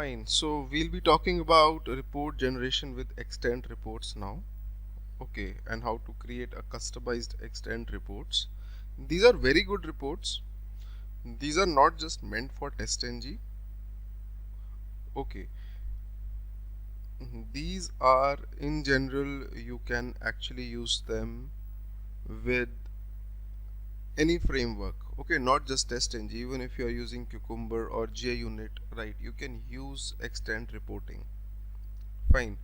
Fine. So we'll be talking about report generation with extent reports now. Okay, and how to create a customized extent reports. These are very good reports. These are not just meant for TestNG. Okay, these are in general you can actually use them with any framework. Okay, not just TestNG. Even if you are using Cucumber or JUnit, right? You can use extent reporting. Fine.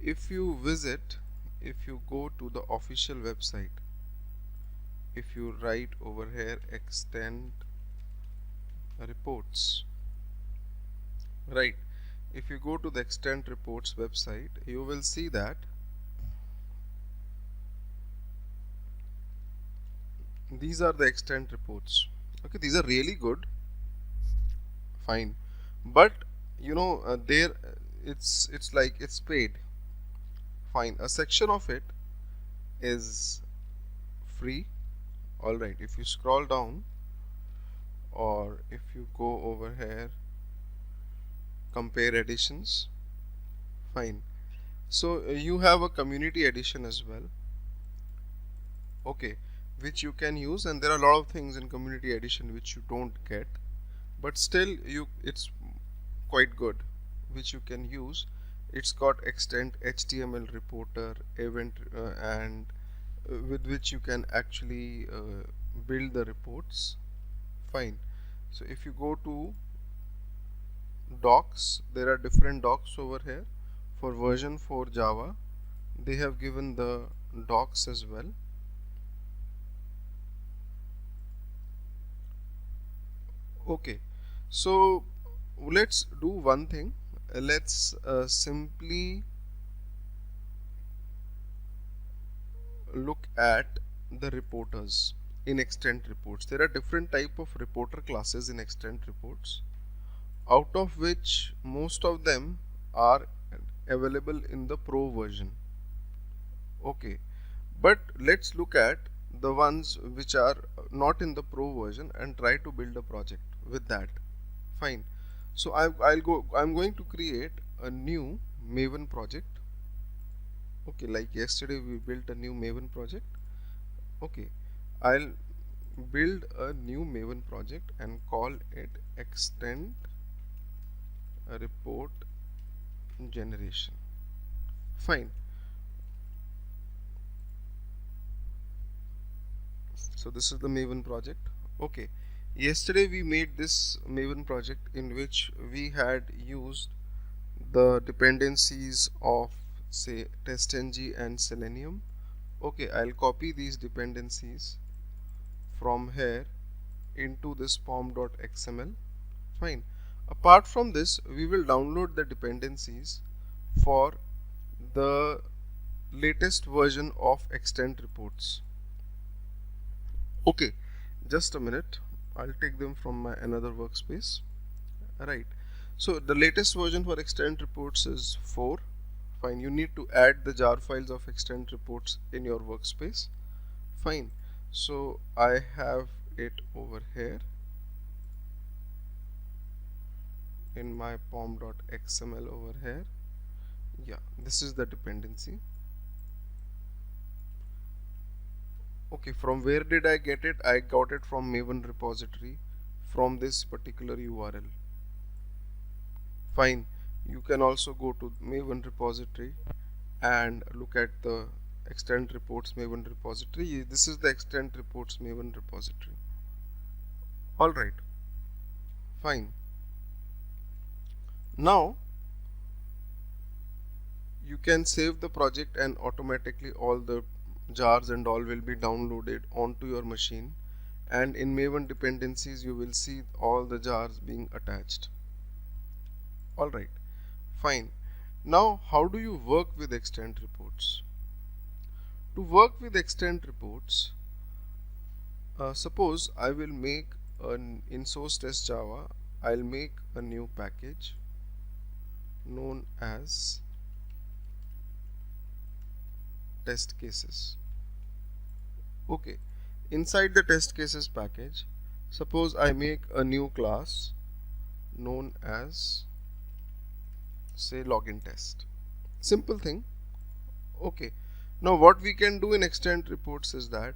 If you visit, if you go to the official website, if you write over here extent reports, right, if you go to the extent reports website, you will see that these are the extent reports. Okay, these are really good. Fine, but there it's like it's paid. Fine, a section of it is free. All right, if you scroll down, or if you go over here, compare editions. Fine, so you have a community edition as well. Okay, which you can use, and there are a lot of things in community edition which you don't get, but still it's quite good, which you can use. It's got extent HTML reporter event, and with which you can actually build the reports. Fine, so if you go to docs, there are different docs over here. For version 4 Java, they have given the docs as well. Okay, so let's do one thing. Let's simply look at the reporters in extent reports. There are different type of reporter classes in extent reports, out of which most of them are available in the pro version. Okay, but let's look at the ones which are not in the pro version and try to build a project with that. Fine, so I'm going to create a new Maven project. Okay, like yesterday we built a new Maven project. Okay, I'll build a new Maven project and call it extent report generation. Fine, so this is the Maven project. Okay, yesterday we made this Maven project in which we had used the dependencies of, say, TestNG and Selenium. Okay, I'll copy these dependencies from here into this pom.xml. Fine, apart from this we will download the dependencies for the latest version of extent reports. Okay, just a minute, I'll take them from my another workspace. Right, so the latest version for extent reports is 4. Fine, you need to add the jar files of extent reports in your workspace. Fine, so I have it over here in my pom.xml over here. Yeah, this is the dependency. Okay, from where did I get it? I got it from Maven repository, from this particular URL. Fine, you can also go to Maven repository and look at the extent reports Maven repository. This is the extent reports Maven repository. Alright, fine. Now you can save the project and automatically all the jars and all will be downloaded onto your machine, and in Maven dependencies you will see all the jars being attached. Alright, fine. Now how do you work with extent reports? To work with extent reports, suppose I will make in source test Java, I'll make a new package known as test cases. Okay, inside the test cases package, suppose I make a new class known as say login test. Simple thing. Okay, now what we can do in extend reports is that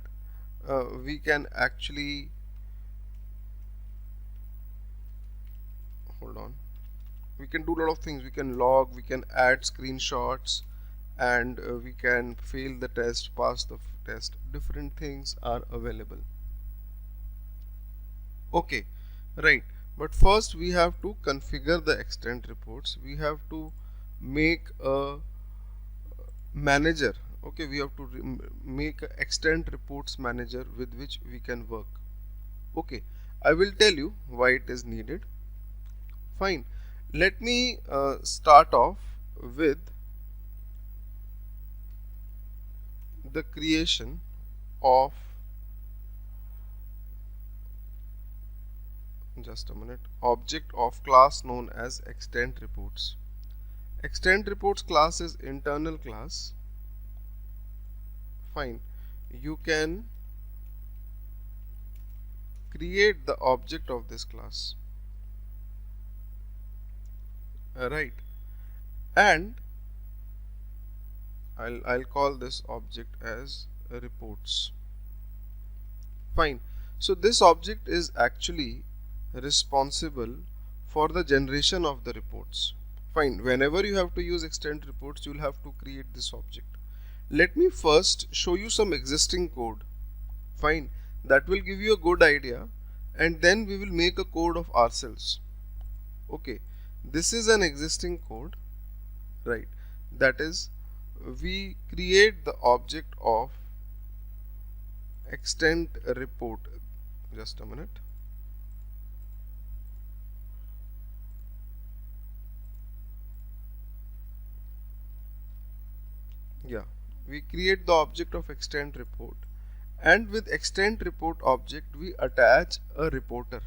we can actually, hold on, we can do a lot of things. We can log, we can add screenshots, and we can fail the test, pass the test. Different things are available. Okay, right, but first we have to configure the extend reports. We have to make a manager. Okay, we have to make a extend reports manager with which we can work. Okay, I will tell you why it is needed. Fine, let me start off with the creation of, just a minute, object of class known as extend reports. Extend reports class is internal class. Fine, you can create the object of this class, right, and I'll call this object as reports. Fine, so this object is actually responsible for the generation of the reports. Fine, whenever you have to use extend reports, you'll have to create this object. Let me first show you some existing code. Fine, that will give you a good idea, and then we will make a code of ourselves. Okay, this is an existing code, right? That is, we create the object of extend report. Just a minute. Yeah, we create the object of extend report, and with extend report object we attach a reporter.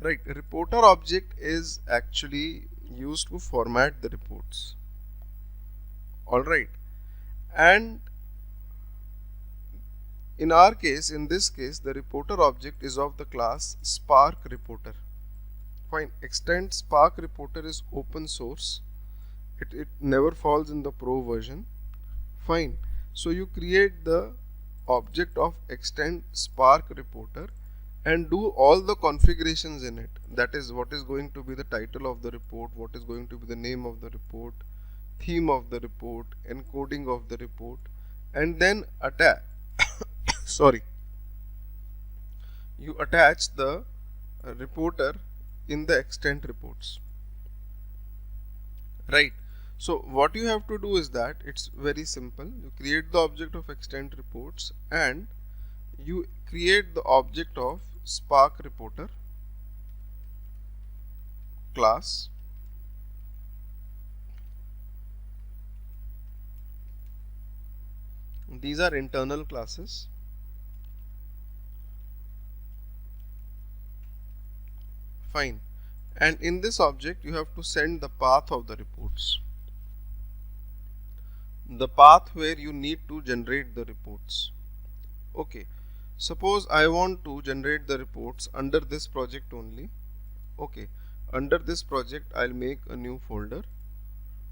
Right, reporter object is actually used to format the reports. Alright, and in our case, in this case, the reporter object is of the class Spark Reporter. Fine, extend Spark Reporter is open source. It never falls in the pro version. Fine, so you create the object of extend Spark Reporter and do all the configurations in it. That is, what is going to be the title of the report, what is going to be the name of the report, theme of the report, encoding of the report, and then attach sorry, you attach the reporter in the extend reports, right? So what you have to do is that it's very simple. You create the object of extend reports and you create the object of Spark Reporter class. These are internal classes. Fine, and in this object you have to send the path of the reports, the path where you need to generate the reports. Okay, suppose I want to generate the reports under this project only. Okay, under this project I'll make a new folder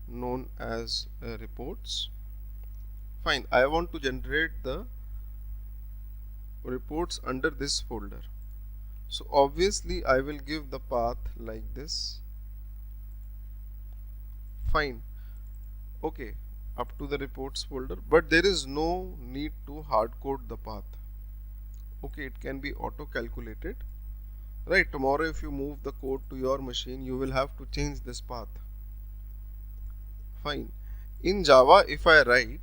known as reports. Fine, I want to generate the reports under this folder. So obviously I will give the path like this. Fine, okay, up to the reports folder, but there is no need to hard code the path. Okay, it can be auto calculated, right? Tomorrow if you move the code to your machine, you will have to change this path. Fine, in Java if I write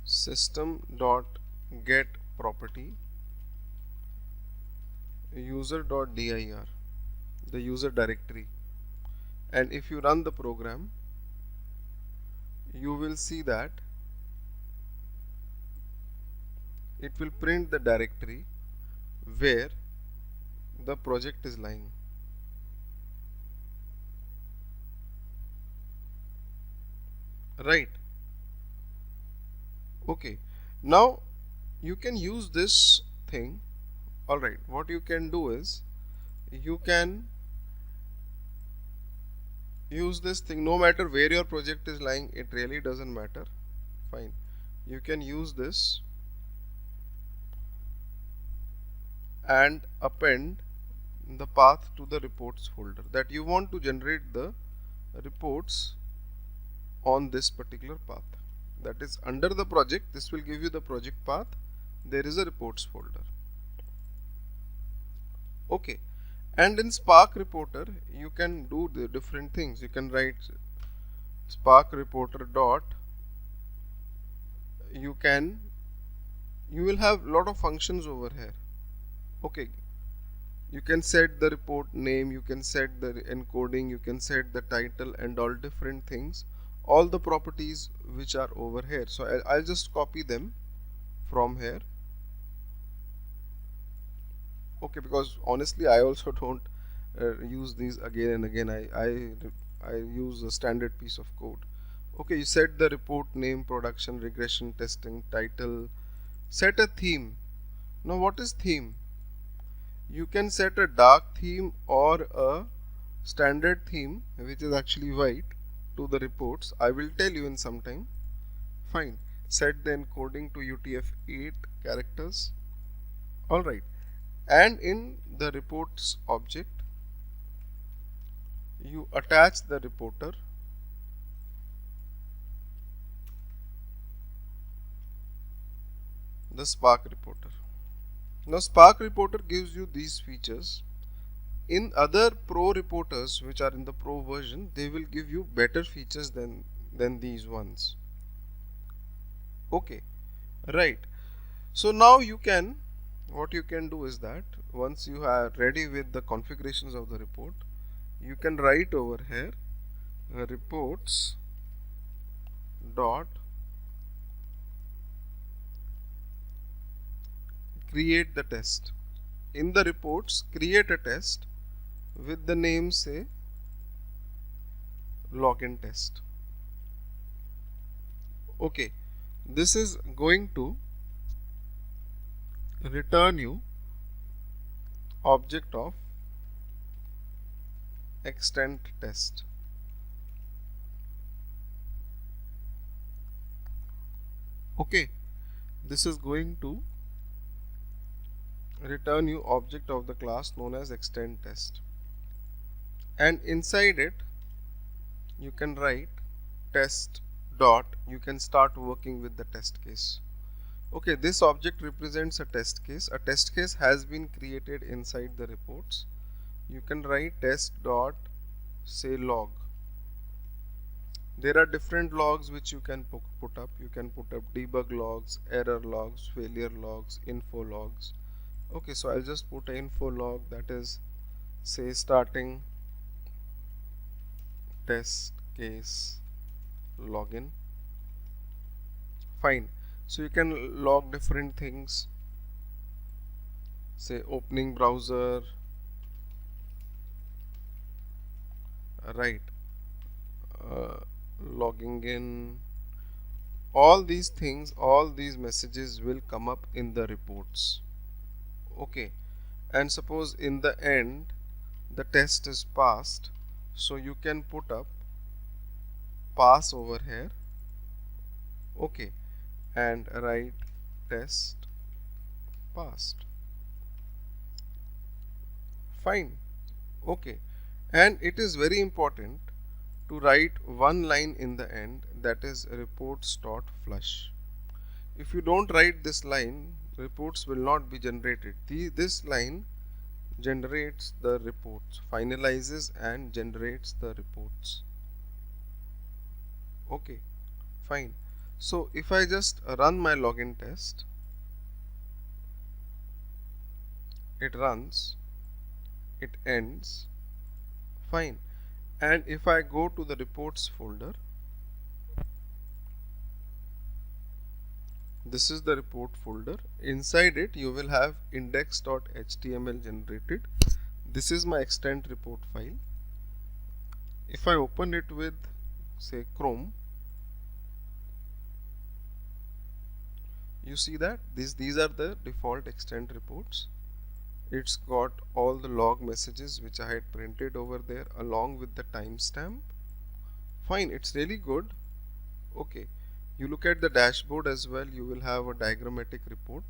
system.get property user.dir, the user directory, and if you run the program, you will see that it will print the directory where the project is lying. Right. Okay, now you can use this thing. Alright, what you can do is you can use this thing. No matter where your project is lying, it really doesn't matter. Fine, you can use this and append the path to the reports folder, that you want to generate the reports on this particular path. That is under the project, this will give you the project path. There is a reports folder. Okay, and in Spark Reporter you can do the different things. You can write Spark Reporter dot, you will have lot of functions over here. Okay, you can set the report name, you can set the encoding, you can set the title and all different things, all the properties which are over here. So I'll just copy them from here. Okay, because honestly I also don't use these again and again. I use a standard piece of code. Okay, you set the report name, production, regression, testing, title, set a theme. Now what is theme? You can set a dark theme or a standard theme, which is actually white, to the reports. I will tell you in some time. Fine, set the encoding to UTF-8 characters. Alright, and in the reports object you attach the reporter, the Spark Reporter. Now Spark Reporter gives you these features. In other pro reporters which are in the pro version, they will give you better features than these ones. Okay, right. So now you can, what you can do is that once you are ready with the configurations of the report, you can write over here reports dot create the test. In the reports, create a test with the name, say, login test. Okay, this is going to return you object of extent test. Okay, this is going to return you object of the class known as extend test, and inside it you can write test dot, you can start working with the test case. Okay, this object represents a test case. A test case has been created inside the reports. You can write test dot, say, log. There are different logs which you can put up. You can put up debug logs, error logs, failure logs, info logs. Okay, so I'll just put an info log, that is, say, starting test case login. Fine, so you can log different things, say opening browser, right, logging in. All these things, all these messages will come up in the reports. Okay, and suppose in the end the test is passed, so you can put up pass over here. Okay, and write test passed. Fine. Okay, and it is very important to write one line in the end, that is reports.flush. If you don't write this line, reports will not be generated. This line generates the reports, finalizes and generates the reports. Okay, fine. So if I just run my login test, it runs, it ends, fine. And if I go to the reports folder, this is the report folder. Inside it you will have index.html generated. This is my extent report file. If I open it with, say, Chrome, you see that these are the default extent reports. It's got all the log messages which I had printed over there along with the timestamp. Fine, it's really good. Okay, you look at the dashboard as well, you will have a diagrammatic report.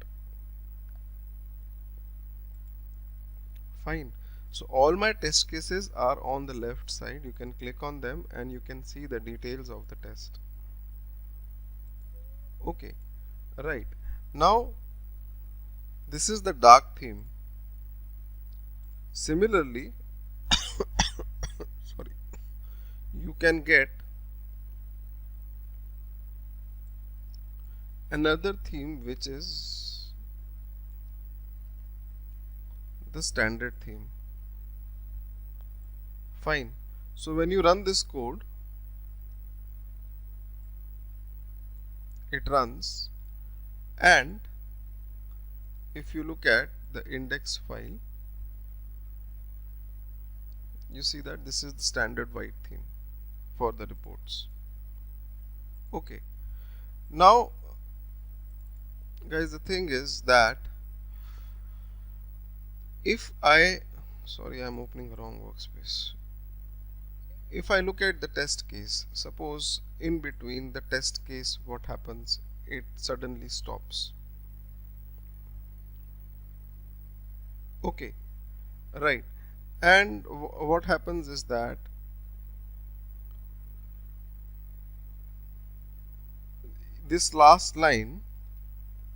Fine. So all my test cases are on the left side. You can click on them and you can see the details of the test. Okay, right. Now this is the dark theme. Similarly, sorry, you can get another theme which is the standard theme. Fine. So when you run this code, it runs, and if you look at the index file, you see that this is the standard white theme for the reports. Okay, now guys, the thing is that if I'm opening the wrong workspace. If I look at the test case, suppose in between the test case, what happens? It suddenly stops. Okay, right. And what happens is that this last line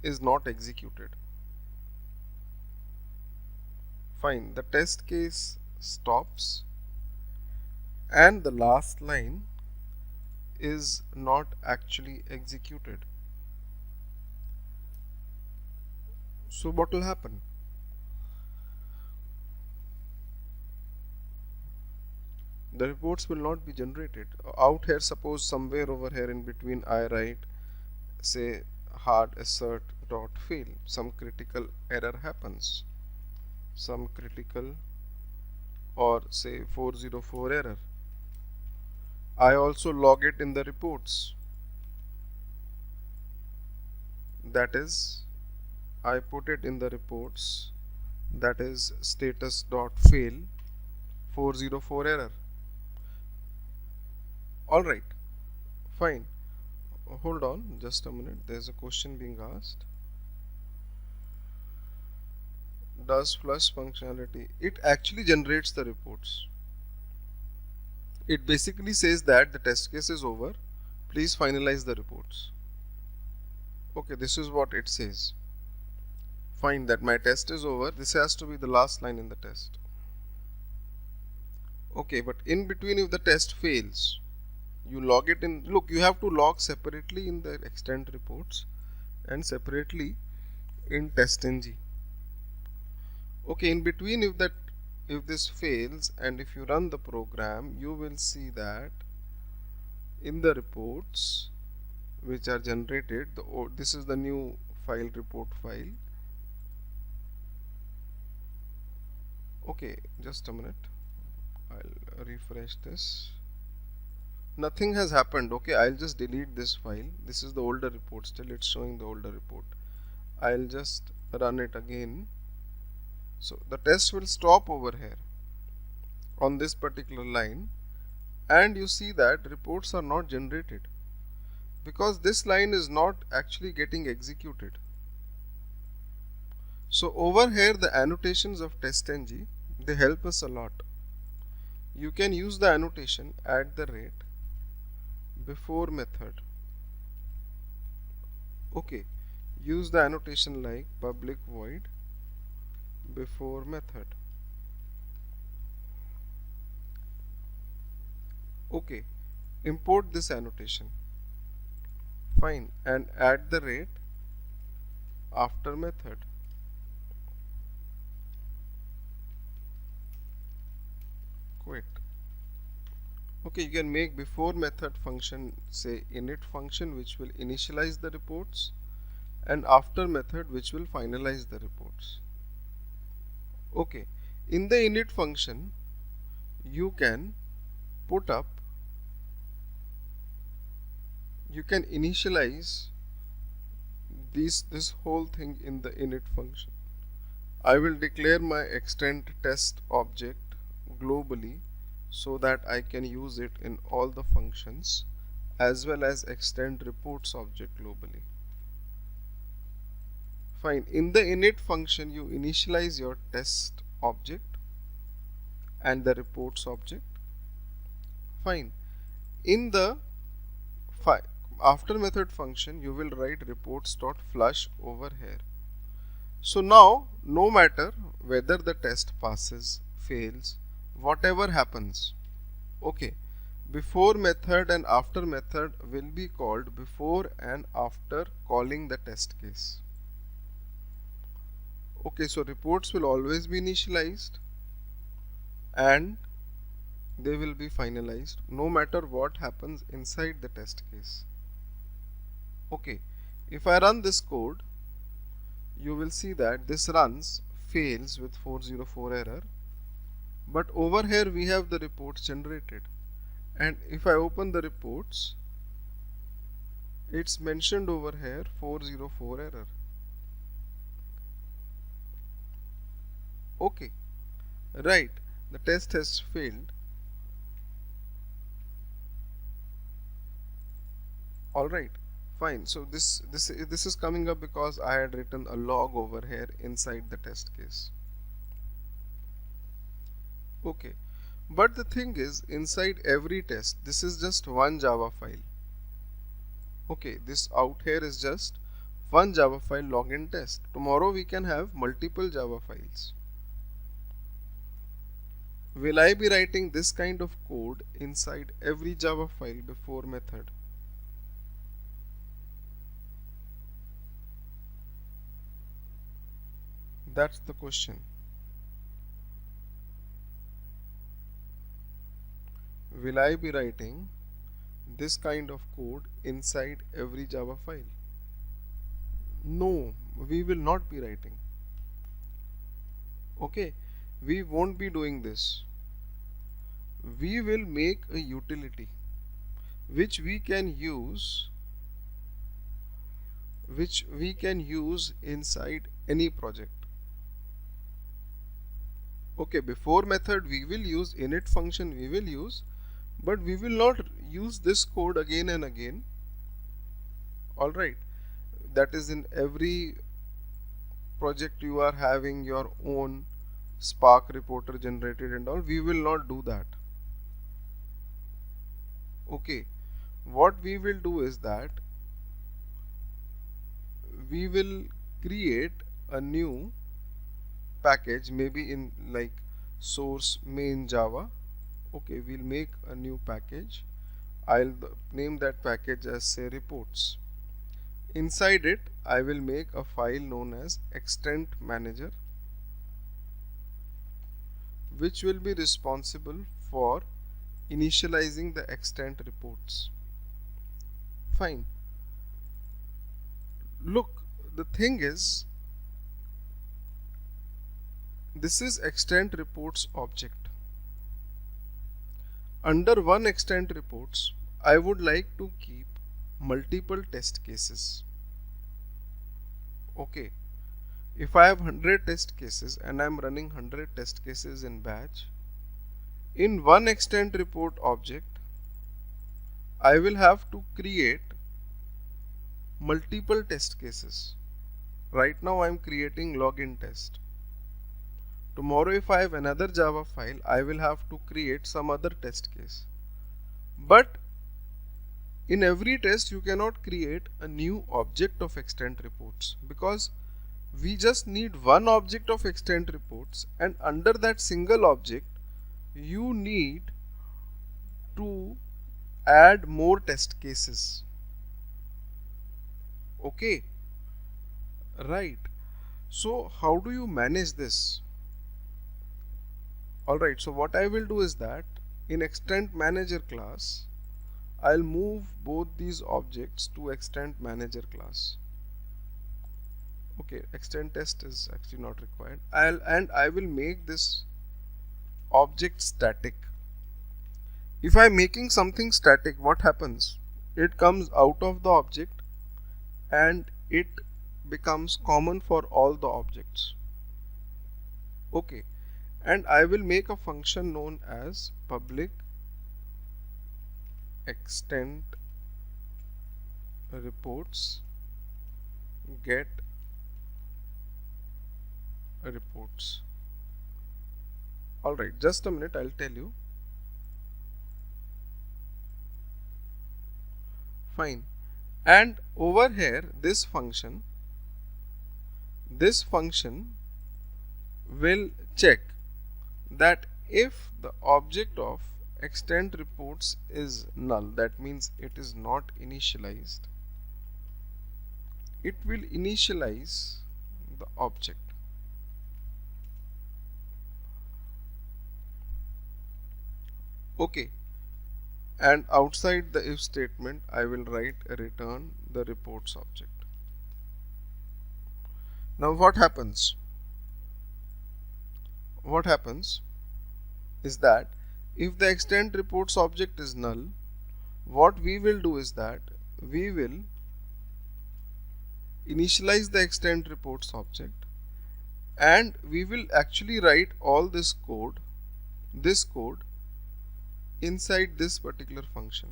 is not executed. Fine, the test case stops and the last line is not actually executed. So what will happen? The reports will not be generated. Out here, suppose somewhere over here in between I write, say, hard assert dot fail, some critical error happens, some critical, or say 404 error. I also log it in the reports. That is, I put it in the reports, that is status dot fail 404 error. Alright, fine. Hold on just a minute, there's a question being asked. Does flush functionality, it actually generates the reports. It basically says that the test case is over, please finalize the reports. Okay, this is what it says. Fine, that my test is over, this has to be the last line in the test. Okay, but in between, if the test fails, you log it in. Look, you have to log separately in the extent reports and separately in TestNG. Okay, in between, if this fails and if you run the program, you will see that in the reports which are generated, this is the new file, report file. Okay, just a minute, I'll refresh this. Nothing has happened. Okay, I'll just delete this file. This is the older report, still it's showing the older report. I'll just run it again. So the test will stop over here on this particular line, and you see that reports are not generated because this line is not actually getting executed. So over here, the annotations of TestNG, they help us a lot. You can use the annotation @ before method. Okay, use the annotation like public void before method. Okay, import this annotation. Fine, and @ after method. Quit. Okay, you can make before method function, say init function, which will initialize the reports, and after method which will finalize the reports. Okay, in the init function you can put up, you can initialize this whole thing in the init function. I will declare my extend test object globally so that I can use it in all the functions as well as extend reports object globally. Fine. In the init function, you initialize your test object and the reports object. Fine. In the after method function, you will write reports.flush over here. So now, no matter whether the test passes, fails, whatever happens, okay, before method and after method will be called before and after calling the test case. Okay, so reports will always be initialized and they will be finalized no matter what happens inside the test case. Okay, if I run this code, you will see that this runs fails with 404 error, but over here we have the reports generated, and if I open the reports, it's mentioned over here 404 error. Okay, right, the test has failed. Alright, fine. So this is coming up because I had written a log over here inside the test case. Okay, but the thing is, inside every test, this is just one Java file. Okay, this out here is just one Java file login test. Tomorrow we can have multiple Java files. Will I be writing this kind of code inside every Java file before method? That's the question. Will I be writing this kind of code inside every Java file? No, we will not be writing. Okay, we won't be doing this. We will make a utility which we can use inside any project. Okay, before method we will use init function, we will use, but we will not use this code again and again. Alright, that is in every project you are having your own Spark reporter generated and all. We will not do that. Okay, what we will do is that we will create a new package, maybe in like source main Java. Okay, we'll make a new package. I'll name that package as say reports. Inside it, I will make a file known as extent manager, which will be responsible for initializing the extent reports. Fine. Look, the thing is, this is extent reports object. Under one extent reports, I would like to keep multiple test cases. Okay, if I have 100 test cases and I am running 100 test cases in batch, in one extent report object, I will have to create multiple test cases. Right now I am creating login test. Tomorrow if I have another Java file, I will have to create some other test case. But in every test you cannot create a new object of extent reports, because we just need one object of extent reports, and under that single object you need to add more test cases. Okay, right. So how do you manage this? Alright, so what I will do is that in extent manager class, I'll move both these objects to extent manager class. Okay, extent test is actually not required. I will make this object static. If I'm making something static, what happens? It comes out of the object and it becomes common for all the objects. Okay, and I will make a function known as public extend reports get reports. Alright, just a minute, I'll tell you. Fine. And over here, this function will check that if the object of extend reports is null, that means it is not initialized, it will initialize the object. Okay, and outside the if statement I will write return the reports object. Now what happens is that if the extend reports object is null, what we will do is that we will initialize the extend reports object, and we will actually write all this code inside this particular function.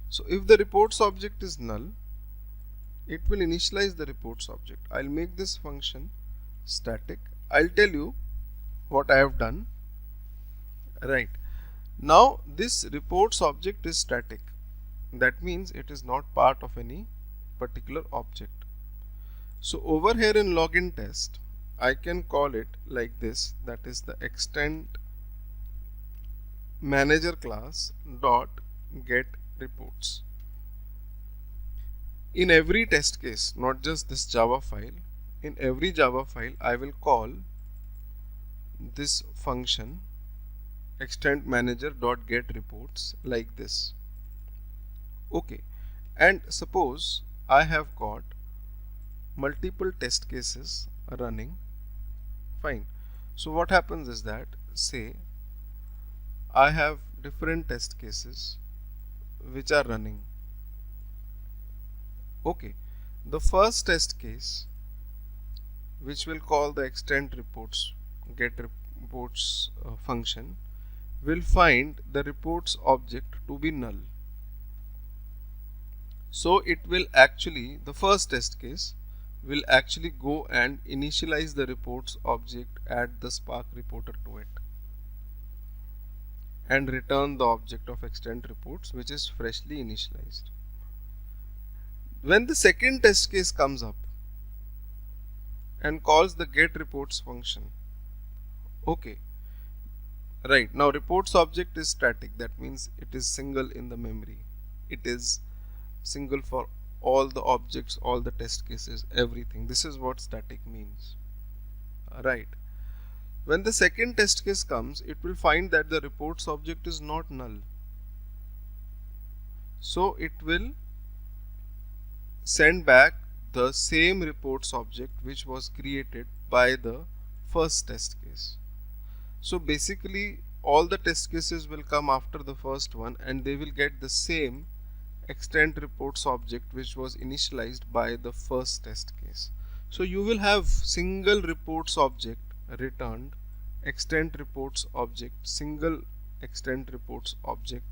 So if the reports object is null, it will initialize the reports object. I'll make this function static. I'll tell you what I have done. Right, now this reports object is static, that means it is not part of any particular object. So over here in login test, I can call it like this, that is the extend manager class dot get reports. In every test case, not just this Java file, in every Java file I will call this function extend manager dot get reports like this. Okay, and suppose I have got multiple test cases running. Fine. So what happens is that, say I have different test cases which are running. Okay, the first test case, which will call the extend reports get reports function, will find the reports object to be null. So it will actually, the first test case will actually go and initialize the reports object, add the Spark reporter to it, and return the object of extend reports which is freshly initialized. When the second test case comes up and calls the get reports function, okay, right, now reports object is static, that means it is single in the memory, it is single for all the objects, all the test cases, everything. This is what static means. Right, when the second test case comes, it will find that the reports object is not null, so it will send back the same reports object which was created by the first test case. So basically all the test cases will come after the first one, and they will get the same extend reports object which was initialized by the first test case. So you will have single reports object returned, extend reports object, single extend reports object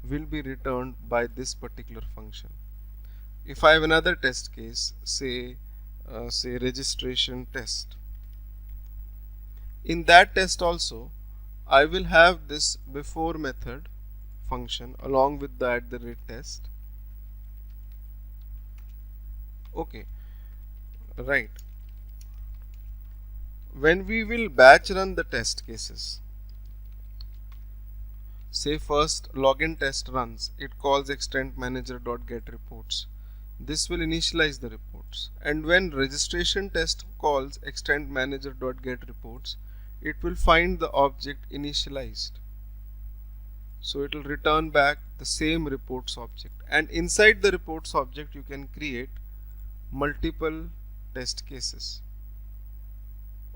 will be returned by this particular function. If I have another test case, say registration test, in that test also I will have this before method function along with the @test. Okay, right, when we will batch run the test cases, say first login test runs, it calls extend manager dot get reports. This will initialize the reports, and when registration test calls extend manager dot get reports, it will find the object initialized, so it will return back the same reports object, and inside the reports object you can create multiple test cases.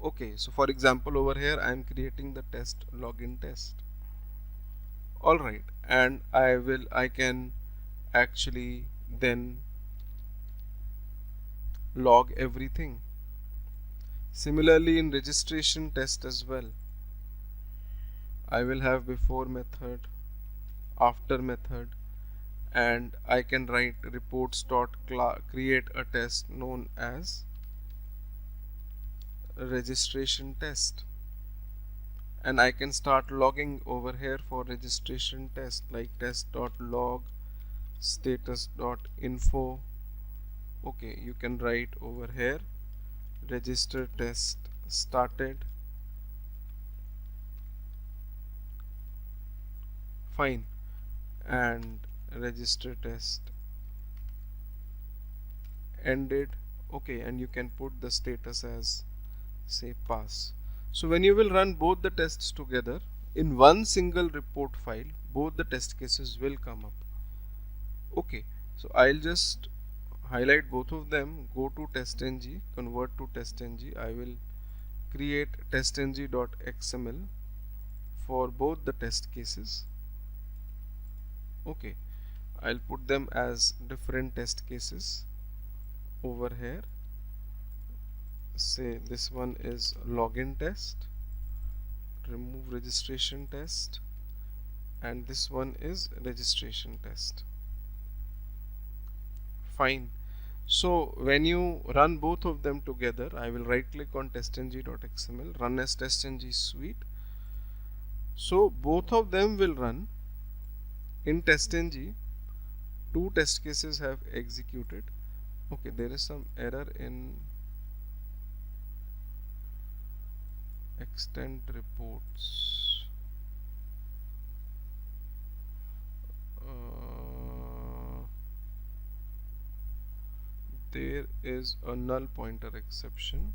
Okay, so for example over here I am creating the test login test. Alright, and I can actually then log everything. Similarly in registration test as well, I will have before method, after method, and I can write reports dot create a test known as registration test, and I can start logging over here for registration test, like test.log, status.info. Okay, you can write over here register test started. Fine. And register test ended. Okay, and you can put the status as say pass. So when you will run both the tests together in one single report file, both the test cases will come up. Okay, so I'll just highlight both of them, go to testng, convert to testng. I will create testng.xml for both the test cases. Okay, I'll put them as different test cases over here. Say this one is login test, remove registration test, and this one is registration test. Fine. So when you run both of them together, I will right click on testng.xml, run as testng suite. So both of them will run in testng. Two test cases have executed. Okay, there is some error in extent reports. There is a null pointer exception.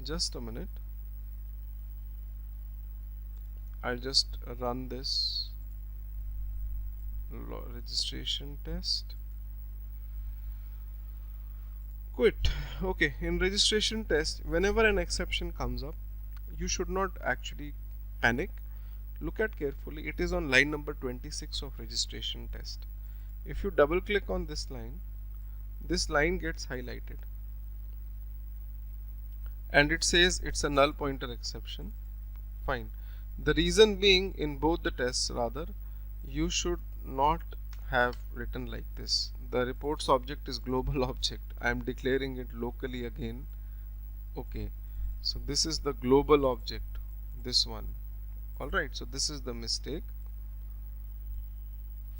Just a minute. I'll just run this registration test. Quit. Okay, in registration test, whenever an exception comes up, you should not actually panic. Look at carefully, it is on line number 26 of registration test. If you double click on this line gets highlighted and it says it's a null pointer exception. Fine. The reason being, in both the tests rather, you should not have written like this. The reports object is global object. I am declaring it locally again. Okay, so this is the global object, this one. Alright, so this is the mistake.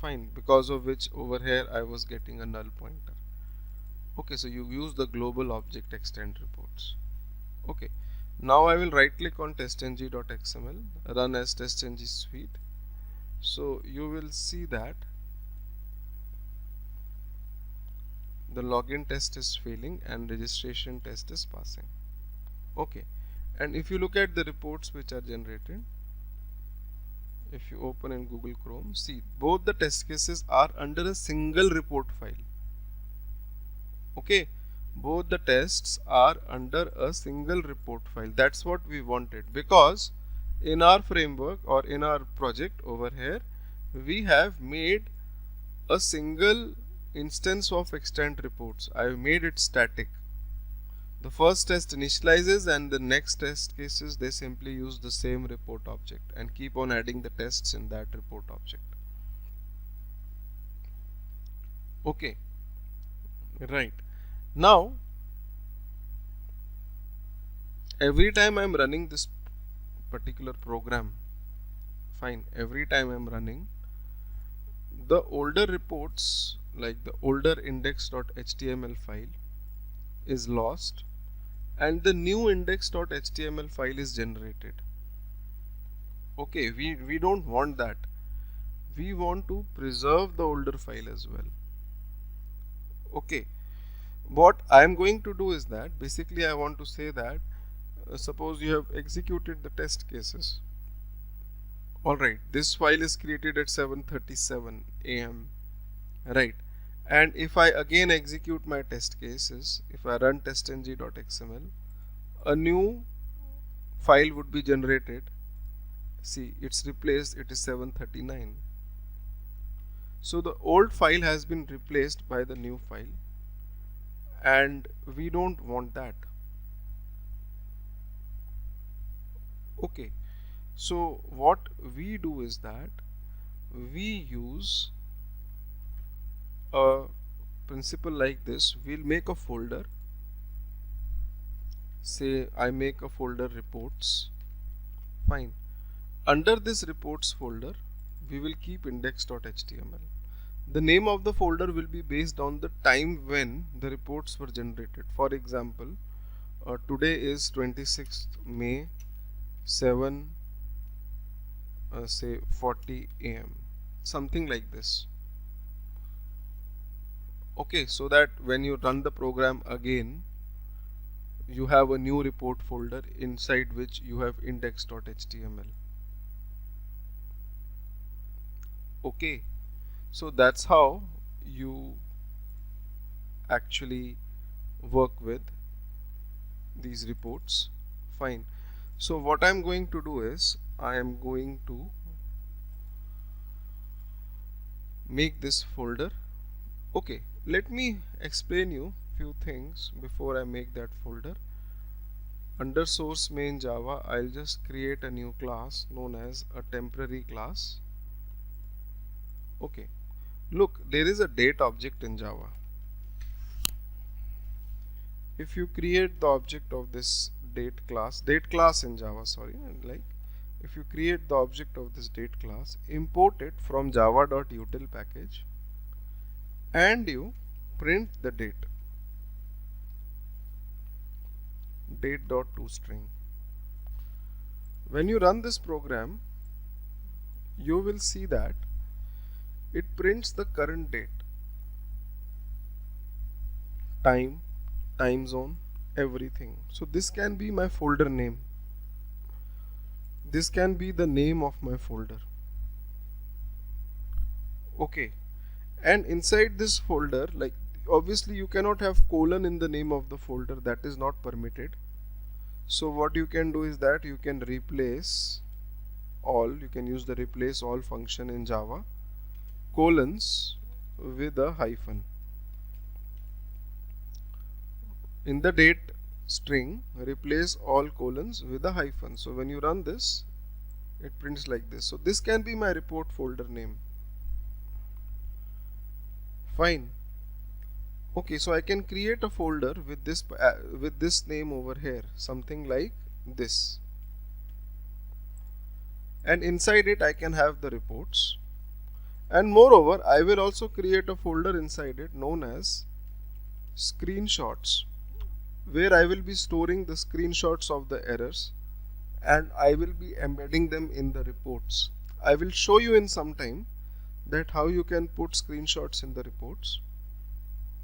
Fine, because of which over here I was getting a null pointer. Okay, so you use the global object extend reports. Okay, now I will right click on testng.xml, run as testng suite. So you will see that the login test is failing and registration test is passing. Okay, and if you look at the reports which are generated, if you open in Google Chrome, see both the test cases are under a single report file. Okay, both the tests are under a single report file. That's what we wanted, because in our framework or in our project over here, we have made a single instance of extent reports. I have made it static. The first test initializes and the next test cases, they simply use the same report object and keep on adding the tests in that report object. Okay, right. Now every time I am running this particular program, fine, every time I am running, the older reports, like the older index.html file is lost and the new index.html file is generated. Okay, we don't want that. We want to preserve the older file as well. Okay, what I am going to do is that basically I want to say that suppose you have executed the test cases. Alright, this file is created at 7:37 am, right? And if I again execute my test cases, if I run testng.xml, a new file would be generated. See, it's replaced, it is 7:39. So the old file has been replaced by the new file, and we don't want that. Okay, so what we do is that we use a principle like this. We'll make a folder, say I make a folder reports. Fine. Under this reports folder, we will keep index.html. The name of the folder will be based on the time when the reports were generated. For example, today is 26th May 7 say 40 am, something like this. Okay, so that when you run the program again, you have a new report folder inside which you have index.html. Okay, so that's how you actually work with these reports. Fine. So what I'm going to do is I am going to make this folder. Okay, let me explain you few things before I make that folder. Under source main Java, I'll just create a new class known as a temporary class. Okay, look, there is a date object in Java. If you create the object of this date class in Java, sorry, like if you create the object of this date class, import it from java.util package, and you print the date.toString. When you run this program, you will see that it prints the current date, time zone, everything. So this can be my folder name, this can be the name of my folder. Okay, and inside this folder, like obviously you cannot have colon in the name of the folder, that is not permitted. So what you can do is that you can replace all, you can use the replace all function in Java, colons with a hyphen. In the date string, replace all colons with a hyphen. So when you run this, it prints like this. So this can be my report folder name. Fine. Okay, so I can create a folder with this name over here, something like this, and inside it I can have the reports. And moreover, I will also create a folder inside it known as screenshots, where I will be storing the screenshots of the errors and I will be embedding them in the reports. I will show you in some time that how you can put screenshots in the reports.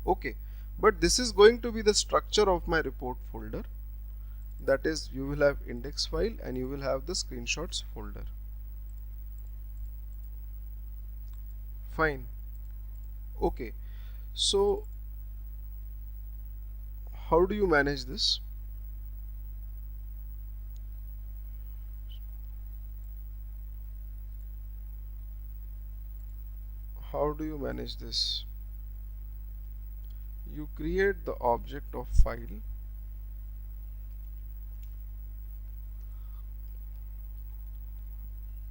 Okay, but this is going to be the structure of my report folder. That is, you will have index file and you will have the screenshots folder. Fine. Okay, so how do you manage this? How do you manage this? You create the object of file,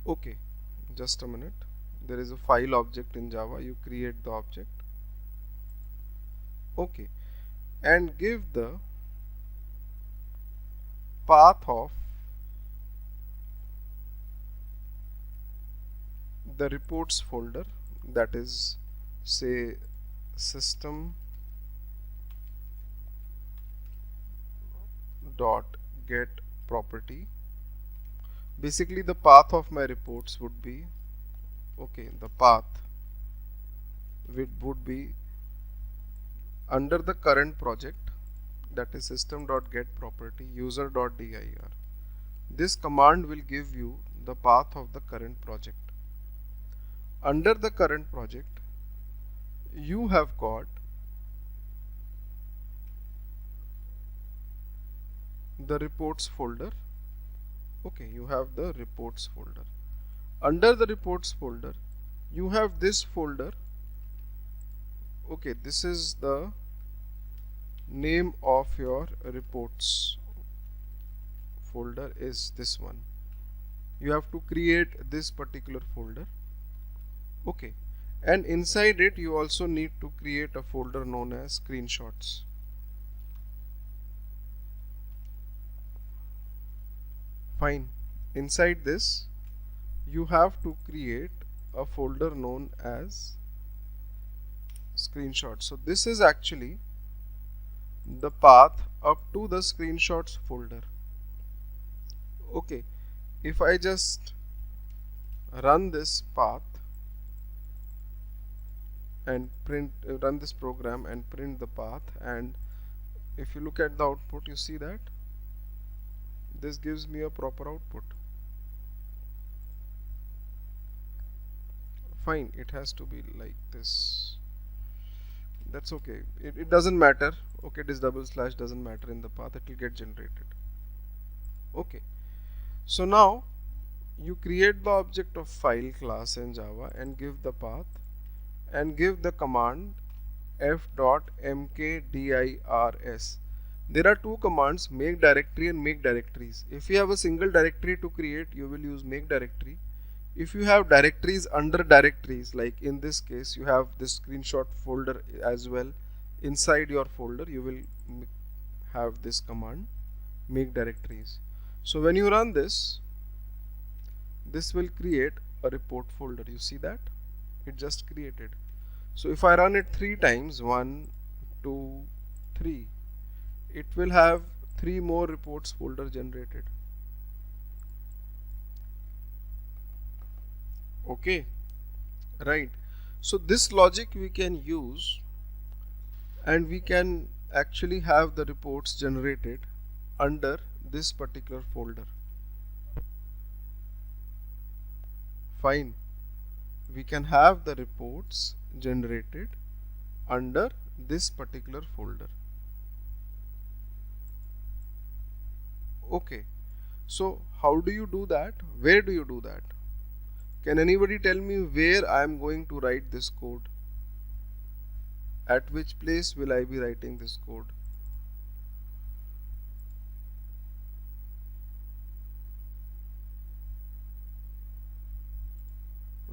okay, just a minute, there is a file object in Java, you create the object, okay, and give the path of the reports folder, that is, say system dot get property. Basically the path of my reports would be, okay, the path would be under the current project, that is system.getProperty user.dir. This command will give you the path of the current project. Under the current project, you have got the reports folder. Okay, you have the reports folder. Under the reports folder, you have this folder. Okay, this is the name of your reports folder, is this one. You have to create this particular folder. Okay, and inside it you also need to create a folder known as screenshots. Fine. Inside this you have to create a folder known as screenshots. So this is actually the path up to the screenshots folder. Okay, if I just run this path and run this program and print the path, and if you look at the output, you see that this gives me a proper output. Fine, it has to be like this. That's okay. It doesn't matter. Okay, this double slash doesn't matter in the path. It will get generated. Okay. So now you create the object of file class in Java and give the path and give the command f.mkdirs. There are two commands, make directory and make directories. If you have a single directory to create, you will use make directory. If you have directories under directories, like in this case you have this screenshot folder as well, inside your folder you will have this command make directories. So when you run this will create a report folder. You see that it just created. So if I run it 3 times, 1 2 3, it will have 3 more reports folder generated. Okay, right. So this logic we can use and we can actually have the reports generated under this particular folder. Fine, we can have the reports generated under this particular folder. Okay, so how do you do that? Where do you do that? Can anybody tell me where I am going to write this code? At which place will I be writing this code?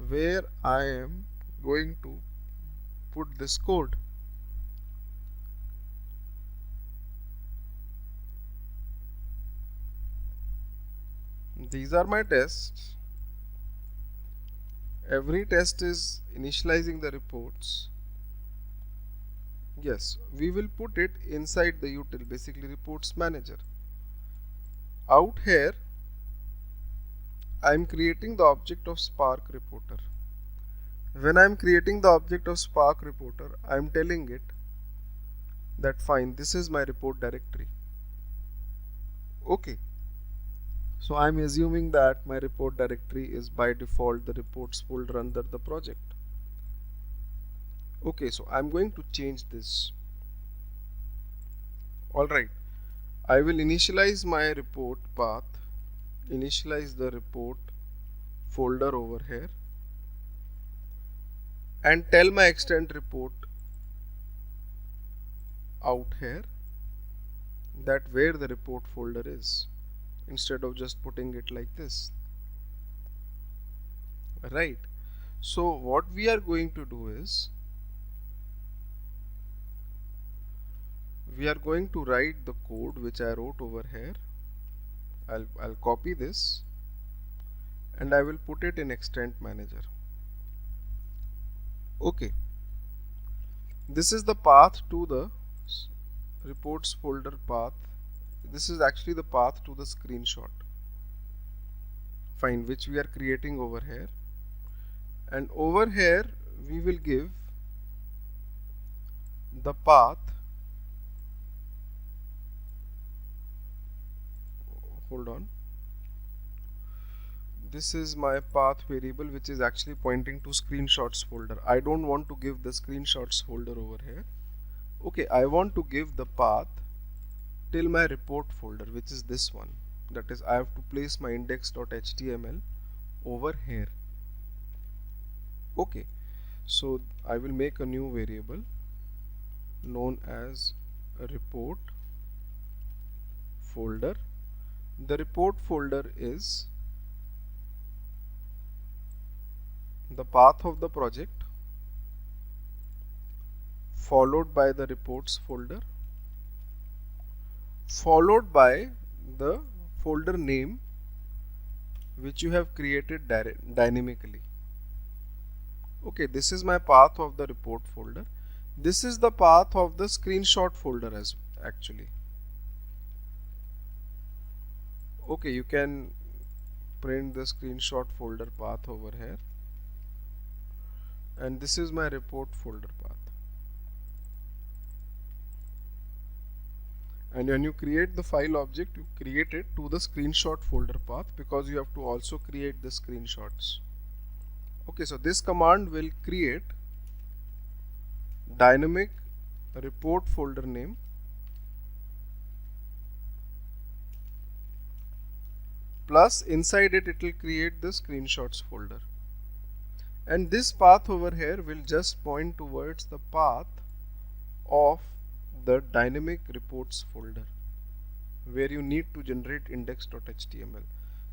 Where I am going to put this code? These are my tests. Every test is initializing the reports. Yes, we will put it inside the util, basically reports manager. Out here I am creating the object of Spark Reporter. When I am creating the object of Spark Reporter, I am telling it that fine, this is my report directory. Okay, so I am assuming that my report directory is by default the reports folder under the project. Okay, so I am going to change this. Alright, I will initialize my report path, initialize the report folder over here, and tell my extend report out here that where the report folder is, instead of just putting it like this. Right, so what we are going to do is we are going to write the code which I wrote over here. I'll copy this and I will put it in extent manager. Okay, this is the path to the reports folder path. This is actually the path to the screenshot. Fine, which we are creating over here, and over here we will give the path. Hold on, this is my path variable which is actually pointing to screenshots folder. I don't want to give the screenshots folder over here. Okay, I want to give the path till my report folder, which is this one. That is, I have to place my index.html over here. Okay, so I will make a new variable known as a report folder. The report folder is the path of the project followed by the reports folder followed by the folder name which you have created dynamically. Okay, this is my path of the report folder. This is the path of the screenshot folder as actually. Okay, you can print the screenshot folder path over here, and this is my report folder path. And when you create the file object, you create it to the screenshot folder path because you have to also create the screenshots. Okay, so this command will create dynamic report folder name plus inside it will create the screenshots folder, and this path over here will just point towards the path of the dynamic reports folder where you need to generate index.html.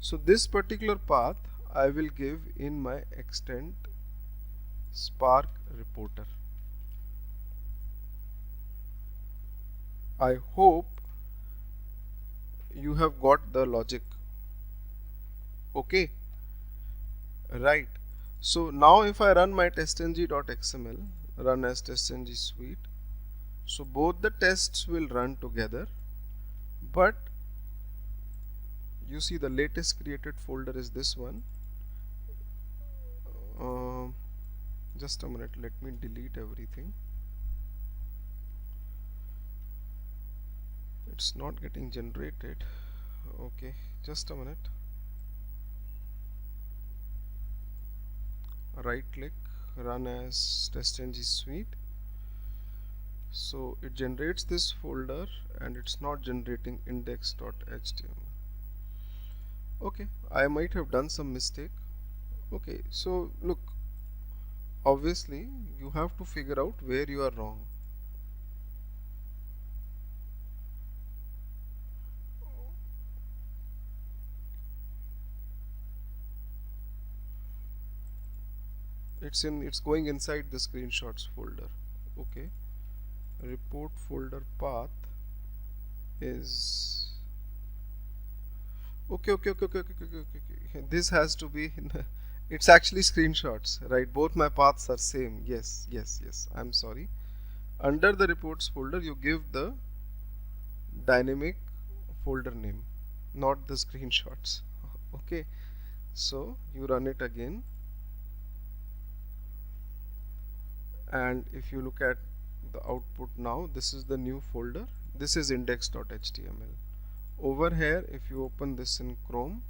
So this particular path I will give in my extend Spark reporter. I hope you have got the logic. Okay, right. So now if I run my testng.xml, run as testng suite, so both the tests will run together, but you see the latest created folder is this one. Just a minute, let me delete everything. It's not getting generated. Okay, just a minute. Right click, run as testng suite. So it generates this folder and it's not generating index.html. Okay, I might have done some mistake. Okay, so look, obviously you have to figure out where you are wrong. It's going inside the screenshots folder. Okay, report folder path is okay. This has to be in it's actually screenshots, right? Both my paths are same. Yes, I'm sorry. Under the reports folder you give the dynamic folder name, not the screenshots. Okay, so you run it again, and if you look at the output now, this is the new folder. This is index.html. Over here, if you open this in Chrome,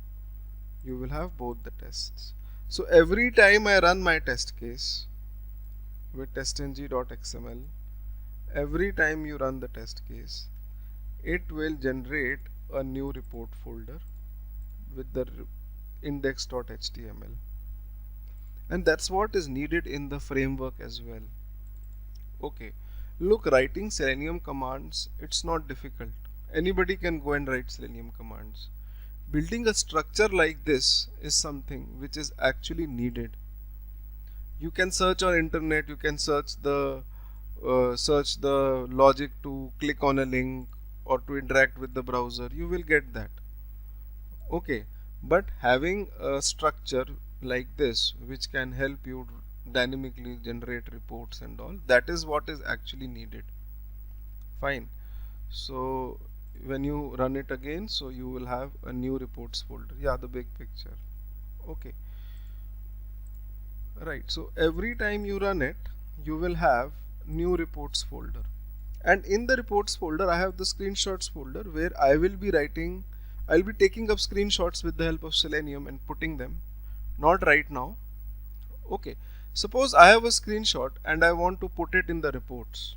you will have both the tests. So every time I run my test case with testng.xml, every time you run the test case, it will generate a new report folder with the index.html, and that's what is needed in the framework as well. Okay, look, writing Selenium commands, it's not difficult. Anybody can go and write Selenium commands. Building a structure like this is something which is actually needed. You can search on internet, you can search the logic to click on a link or to interact with the browser. You will get that. Okay, but having a structure like this which can help you dynamically generate reports and all, that is what is actually needed. Fine. So when you run it again, so you will have a new reports folder. Yeah, the big picture. Okay, right. So every time you run it, you will have new reports folder, and in the reports folder I have the screenshots folder where I'll be taking up screenshots with the help of Selenium and putting them. Not right now. Okay, suppose I have a screenshot and I want to put it in the reports.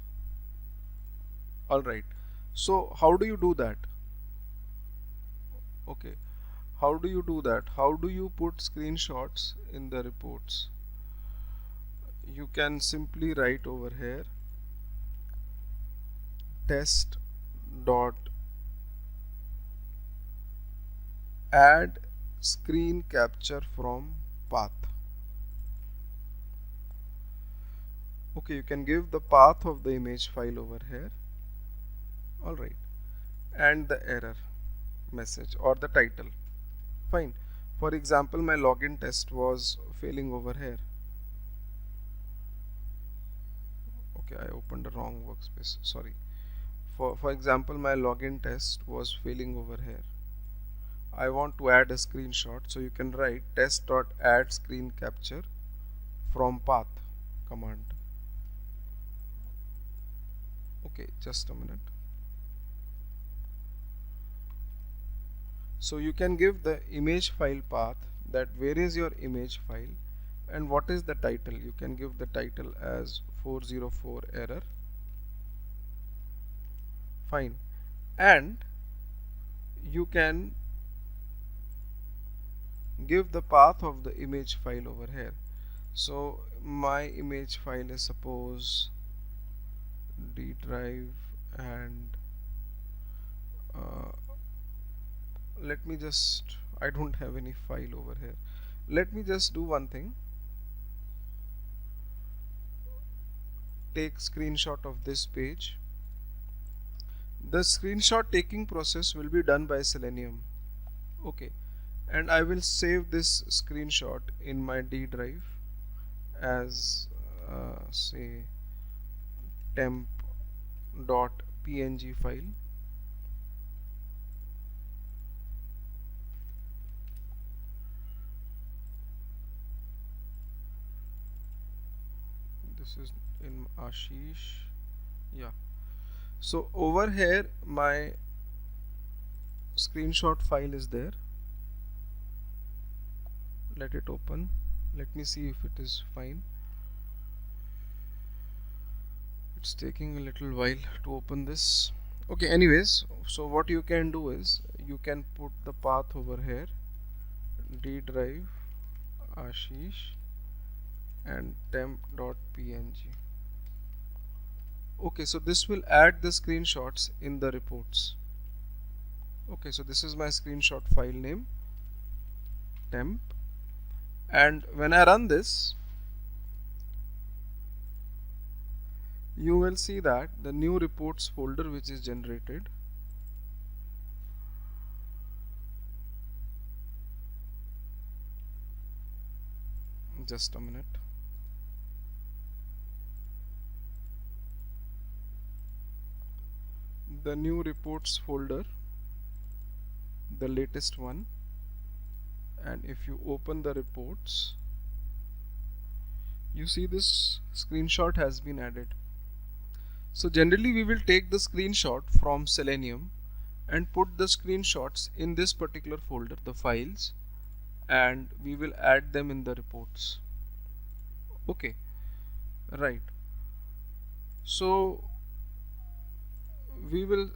Alright, so how do you do that? Okay, how do you do that? How do you put screenshots in the reports? you can simply write over here test dot add screen capture from path. Okay, you can give the path of the image file over here. Alright, and the error message or the title. Fine. For example, my login test was failing over here. Okay, I opened the wrong workspace. Sorry. For example, my login test was failing over here. I want to add a screenshot, so you can write test.add screen capture from path command. Okay, just a minute. So you can give the image file path, that where is your image file and what is the title. You can give the title as 404 error. Fine. And you can give the path of the image file over here. So my image file is suppose D drive, and let me just, I don't have any file over here. Let me just do one thing. Take screenshot of this page. The screenshot taking process will be done by Selenium. Okay, and I will save this screenshot in my D drive as say temp.png file. This is in Ashish. Yeah. So over here my screenshot file is there. Let it open. Let me see if it is fine. It's taking a little while to open this. Okay, anyways, so what you can do is you can put the path over here, D drive Ashish and temp.png. Okay, so this will add the screenshots in the reports. Okay, so this is my screenshot file name, temp, and when I run this, you will see that the new reports folder which is generated, just a minute. The new reports folder, the latest one, and if you open the reports, you see this screenshot has been added. So generally we will take the screenshot from Selenium and put the screenshots in this particular folder, the files, and we will add them in the reports. Okay, right. So we will